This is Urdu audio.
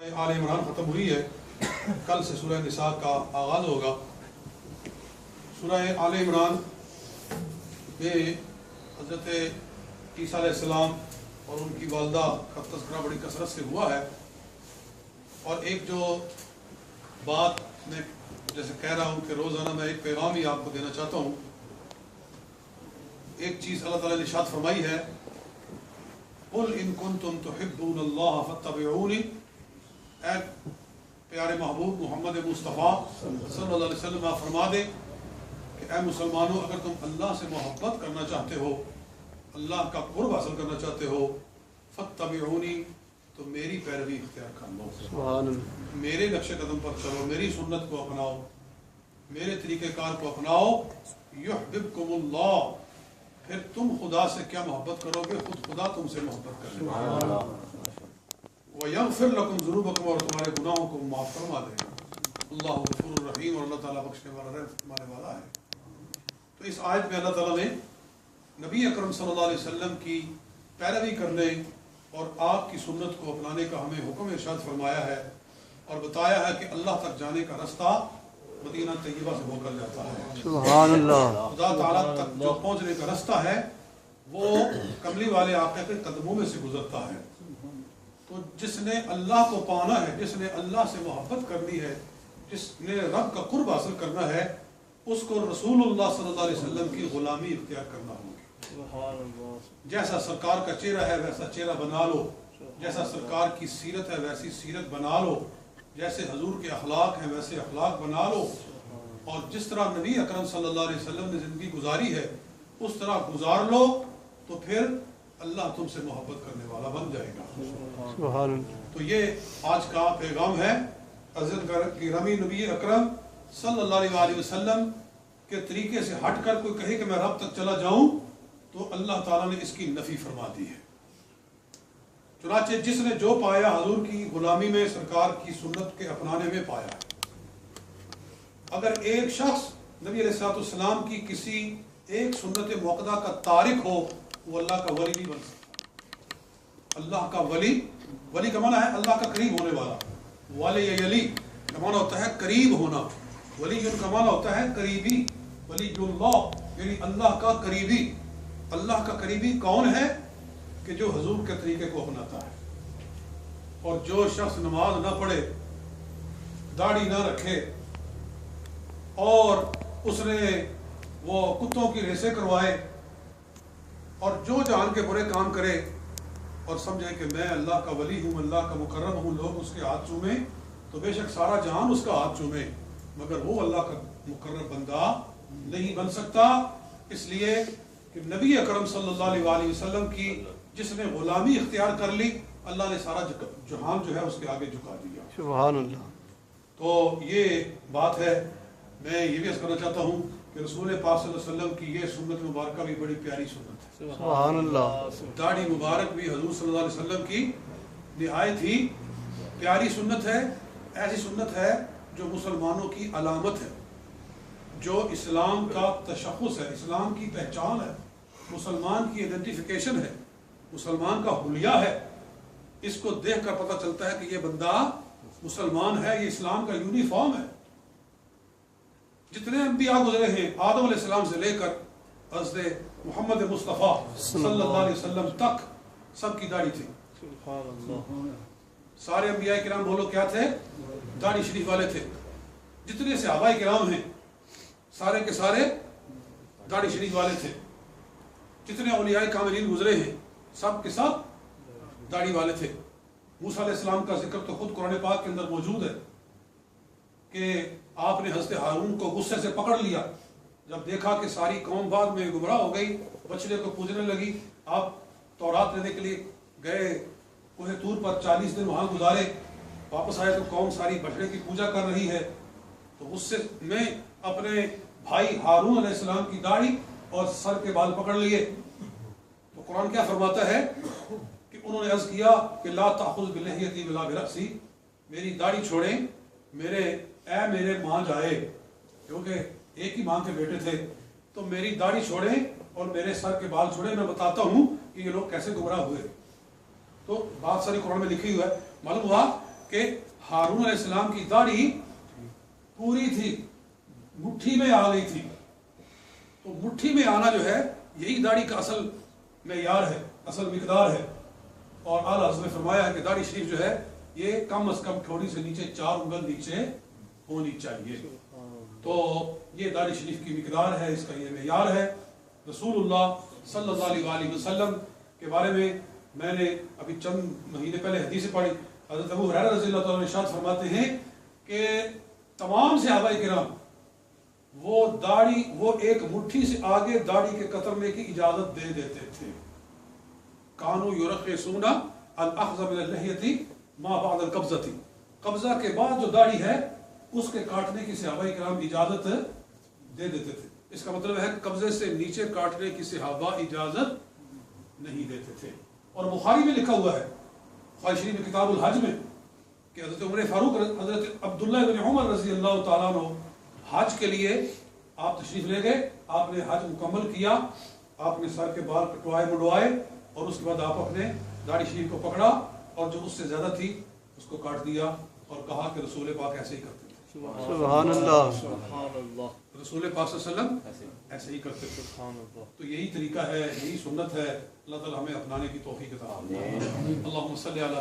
آل عمران ختم ہوئی ہے، کل سے سورہ نساء کا آغاز ہوگا۔ سورہ آل عمران میں حضرت عیسیٰ علیہ السلام اور ان کی والدہ کا تذکرہ بڑی کثرت سے ہوا ہے، اور ایک جو بات میں جیسے کہہ رہا ہوں کہ روزانہ میں ایک پیغام ہی آپ کو دینا چاہتا ہوں۔ ایک چیز اللہ تعالیٰ نے ارشاد فرمائی ہے، قُلْ إِن كُنتُمْ تُحِبُّونَ اللَّهَ فَاتَّبِعُونِ، اے پیارے محبوب محمد مصطفیٰ صلی اللہ علیہ وسلم آپ فرما دیں کہ اے مسلمانوں، اگر تم اللہ سے محبت کرنا چاہتے ہو، اللہ کا قرب حاصل کرنا چاہتے ہو، فاتبعونی، تو میری پیروی اختیار کر لو، سبحان اللہ، میرے نقش قدم پر چلو، میری سنت کو اپناؤ، میرے طریقہ کار کو اپناؤ، یحببکم اللہ، پھر تم خدا سے کیا محبت کرو گے، خود خدا تم سے محبت کرے گا، وَيَغْفِرْ لَكُمْ ذُنُوبَكُمْ، اور تمہارے گناہوں کو معاف فرما دے گا۔ اللہ غفور الرحیم، اور اللہ تعالیٰ بخشنے والا رحم فرمانے والا ہے۔ تو اس آیت میں اللہ تعالیٰ نے نبی اکرم صلی اللہ علیہ وسلم کی پیروی کرنے اور آپ کی سنت کو اپنانے کا ہمیں حکم ارشاد فرمایا ہے، اور بتایا ہے کہ اللہ تک جانے کا رستہ مدینہ طیبہ سے ہو کر جاتا ہے، سبحان اللہ، خدا تعالیٰ تک جو پہنچنے کا رستہ ہے وہ کملی والے آقا کے قدموں میں سے گزرتا ہے۔ تو جس نے اللہ کو پانا ہے، جس نے اللہ سے محبت کرنی ہے، جس نے رب کا قرب حاصل کرنا ہے، اس کو رسول اللہ صلی اللہ علیہ وسلم کی غلامی اختیار کرنا ہوگی۔ جیسا سرکار کا چہرہ ہے ویسا چہرہ بنا لو، جیسا سرکار کی سیرت ہے ویسی سیرت بنا لو، جیسے حضور کے اخلاق ہیں ویسے اخلاق بنا لو، اور جس طرح نبی اکرم صلی اللہ علیہ وسلم نے زندگی گزاری ہے اس طرح گزار لو، تو پھر اللہ تم سے محبت کرنے والا بن جائے گا، سبحان اللہ۔ تو یہ آج کا پیغام ہے۔ حضرت گرامی نبی اکرم صلی اللہ علیہ وسلم کے طریقے سے ہٹ کر کوئی کہے کہ میں رب تک چلا جاؤں، تو اللہ تعالیٰ نے اس کی نفی فرما دی ہے۔ چنانچہ جس نے جو پایا حضور کی غلامی میں، سرکار کی سنت کے اپنانے میں پایا ہے۔ اگر ایک شخص نبی علیہ السلام کی کسی ایک سنت موقدہ کا تارک ہو، وہ اللہ کا ولی نہیں بن سکتا۔ اللہ کا ولی، ولی کا معنی ہے اللہ کا قریب ہونے والا، ولی یلی کا معنی ہوتا ہے قریب ہونا، ولی کا معنی ہوتا ہے قریبی، ولی اللہ یعنی اللہ کا قریبی۔ اللہ کا قریبی کون ہے؟ کہ جو حضور کے طریقے کو اپناتا ہے۔ اور جو شخص نماز نہ پڑھے، داڑھی نہ رکھے، اور اس نے وہ کتوں کی ریسیں کروائے، اور جو جان کے برے کام کرے، اور سمجھے کہ میں اللہ کا ولی ہوں، اللہ کا مقرب ہوں، لوگ اس کے ہاتھ چومیں، تو بے شک سارا جہان اس کا ہاتھ چومے، مگر وہ اللہ کا مقرب بندہ نہیں بن سکتا، اس لیے کہ نبی اکرم صلی اللہ علیہ وسلم کی جس نے غلامی اختیار کر لی، اللہ نے سارا جہان جو ہے اس کے آگے جھکا دیا، سبحان اللہ۔ تو یہ بات ہے۔ میں یہ بھی عرض کرنا چاہتا ہوں کہ رسول پاک صلی اللہ علیہ وسلم کی یہ سنت مبارکہ بھی بڑی پیاری سنت ہے، سبحان اللہ۔ داڑھی مبارک بھی حضور صلی اللہ علیہ وسلم کی نہایت ہی پیاری سنت ہے، ایسی سنت ہے جو مسلمانوں کی علامت ہے، جو اسلام کا تشخص ہے، اسلام کی پہچان ہے، مسلمان کی ایڈنٹیفیکیشن ہے، مسلمان کا حلیہ ہے۔ اس کو دیکھ کر پتہ چلتا ہے کہ یہ بندہ مسلمان ہے، یہ اسلام کا یونیفارم ہے۔ جتنے انبیاء گزرے ہیں، آدم علیہ السلام سے لے کر حضرت محمد مصطفیٰ صلی اللہ علیہ وسلم تک سب کی داڑھی تھی، سارے انبیاء کرام بولو کیا تھے؟ داڑھی شریف والے تھے۔ جتنے صحابہ کرام ہیں سارے کے سارے داڑھی شریف والے تھے۔ جتنے اولیاء کاملین گزرے ہیں سب کے سب داڑھی والے تھے۔ موسیٰ علیہ السلام کا ذکر تو خود قرآن پاک کے اندر موجود ہے کہ آپ نے حضرت ہارون کو غصے سے پکڑ لیا، جب دیکھا کہ ساری قوم بعد میں گمراہ ہو گئی، بچڑے کو پوجنے لگی، آپ تورات لینے کے لیے گئے، کوہ طور پر 40 دن وہاں گزارے، واپس آئے تو قوم ساری بچڑے کی پوجا کر رہی ہے، تو غصے میں اپنے بھائی ہارون علیہ السلام کی داڑھی اور سر کے بال پکڑ لیے۔ تو قرآن کیا فرماتا ہے کہ انہوں نے عرض کیا کہ لا تأخذ بلحیتی ولا برأسی، میری داڑھی چھوڑیں، میرے ماں جائے، کیونکہ ایک ہی ماں کے بیٹے تھے، تو میری داڑھی چھوڑیں اور میرے سر کے بال چھوڑیں، میں بتاتا ہوں کہ یہ لوگ کیسے گمراہ ہوئے۔ تو بات ساری قرآن میں لکھی ہوئی ہے۔ معلوم ہوا کہ ہارون علیہ السلام کی داڑھی پوری تھی، مٹھی میں آ گئی تھی. تو مٹھی میں آنا جو ہے یہی داڑھی کا اصل معیار ہے، اصل مقدار ہے. اور اعلیٰ حضرت نے فرمایا ہے کہ داڑھی شریف جو ہے یہ کم از کم ٹھوڑی سے نیچے 4 انگل نیچے ہونی چاہیے. تو یہ داڑھی شریف کی مقدار ہے، اس کا یہ معیار ہے. رسول اللہ صلی اللہ علیہ وآلہ وسلم کے بارے میں نے ابھی چند مہینے پہلے حدیث پڑھی. حضرت ابو ہریرہ رضی اللہ تعالیٰ عنہ ارشاد فرماتے ہیں کہ تمام صحابہ کرام وہ ایک مٹھی سے آگے داڑھی کے کترنے کی اجازت دے دیتے تھے. کانو یرخصون الاخذ من اللحیۃ ما بعد القبضۃ، قبضہ کے بعد جو داڑھی ہے اس کے کاٹنے کی صحابہ کرام اجازت دے دیتے تھے. اس کا مطلب ہے قبضے سے نیچے کاٹنے کی صحابہ اجازت نہیں دیتے تھے. اور بخاری میں لکھا ہوا ہے، بخاری شریف میں کتاب الحج میں، کہ حضرت عمر فاروق حضرت عبداللہ بن عمر رضی اللہ تعالیٰ عنہ حج کے لیے آپ تشریف لے گئے. آپ نے حج مکمل کیا، آپ نے سر کے بال کٹوائے منڈوائے، اور اس کے بعد آپ اپنے داڑھی شریف کو پکڑا اور جو اس سے زیادہ تھی اس کو کاٹ دیا اور کہا کہ رسول پاک ایسے ہی کرتے تھے. سبحان اللہ، سبحان اللہ. رسول پاک صلی اللہ علیہ وسلم ایسے ہی کرتے تھے. تو یہی طریقہ ہے، یہی سنت ہے. اللہ تعالی ہمیں اپنانے کی توفیق عطا فرمائے. اللہم صلی علی